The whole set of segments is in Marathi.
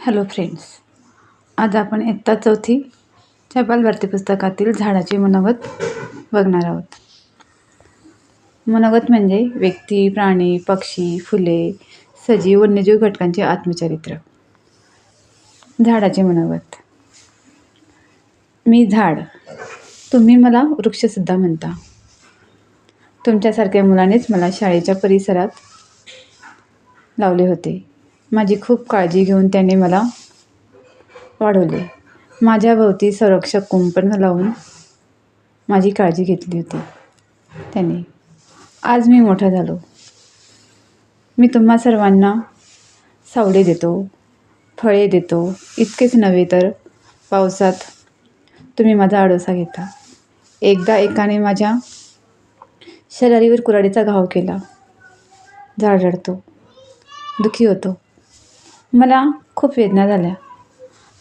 हॅलो फ्रेंड्स, आज आपण इयत्ता चौथीच्या बालभारती पुस्तकातील झाडाचे मनोगत बघणार आहोत. मनोगत म्हणजे व्यक्ती, प्राणी, पक्षी, फुले, सजीव, वन्यजीव घटकांचे आत्मचरित्र. झाडाचे मनोगत. मी झाड, तुम्ही मला वृक्षसुद्धा म्हणता. तुमच्यासारख्या मुलानेच मला शाळेच्या परिसरात लावले होते. माझी खूप काळजी घेऊन त्याने मला वाढवले. माझ्या भोवती संरक्षक कुंपण लावून माझी काळजी घेतली होती त्याने. आज मी मोठा झालो. मी तुम्हा सर्वांना सावली देतो, फळे देतो. इतकेच नव्हे तर पावसात तुम्ही माझा आडोसा घेता. एकदा एकाने माझ्या शरीरावर कुऱ्हाडीचा घाव केला. झाड रडतो, दुःखी होतो. मला खूप वेदना झाल्या.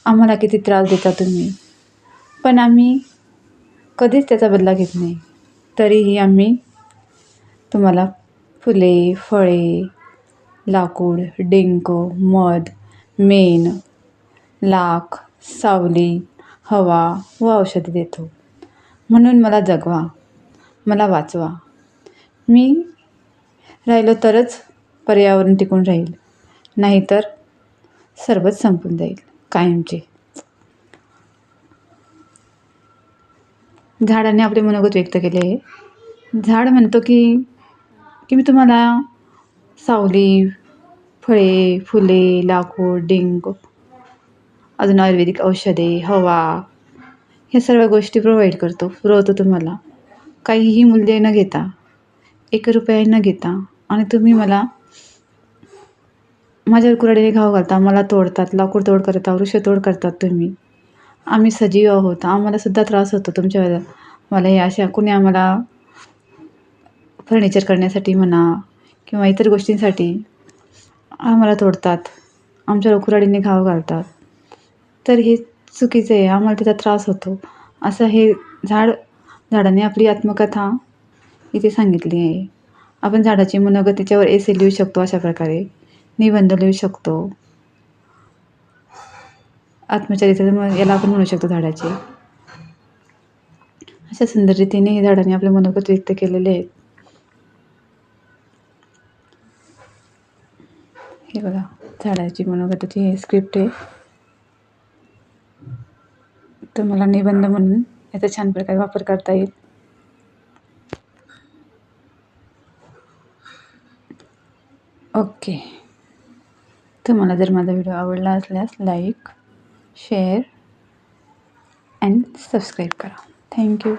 आम्हाला किती त्रास देता तुम्ही, पण आम्ही कधीच त्याचा बदला घेत नाही. तरीही आम्ही तुम्हाला फुले, फळे, लाकूड, डिंक, मध, मेण, लाख, सावली, हवा व औषधे देतो. म्हणून मला जगवा, मला वाचवा. मी राहिलो तरच पर्यावरण टिकून राहील, नाहीतर सर्वच संपून जाईल कायमचे. झाडाने आपले मनोगत व्यक्त केले आहे. झाड म्हणतो की मी तुम्हाला सावली, फळे, फुले, लाकूड, डिंक, अजून आयुर्वेदिक औषधे, हवा ह्या सर्व गोष्टी पुरवतो तुम्हाला. काहीही मूल्य न घेता, 1 रुपया न घेता. आणि तुम्ही मला माझ्यावर कुऱ्हाडीने घाव घालता, मला तोडतात, लाकूड तोड करता, वृक्षतोड करतात तुम्ही. आम्ही सजीव आहोत, आम्हालासुद्धा त्रास होतो तुमच्या मला हे अशा कुणी आम्हाला फर्निचर करण्यासाठी म्हणा किंवा इतर गोष्टींसाठी आम्हाला तोडतात, आमच्यावर कुऱ्हाडीने घाव घालतात. तर हे चुकीचं आहे, आम्हाला त्याचा त्रास होतो. असं हे झाडाने आपली आत्मकथा इथे सांगितली आहे. आपण झाडाची मनोगत त्याच्यावर एसे लिहू शकतो. अशा प्रकारे निबंध लिहू शकतो. आत्मचरित्र याला आपण म्हणू शकतो झाडाचे. अशा सुंदर रीतीने हे झाडाने आपले मनोगत व्यक्त केलेले आहेत. हे बघा, झाडाची मनोगताची हे स्क्रिप्ट आहे. तर मला निबंध म्हणून याचा छान प्रकारे वापर करता येईल. ओके. तुम्हाला जर माझा व्हिडिओ आवडला असल्यास लाईक, शेअर अँड सबस्क्राईब करा. थँक्यू.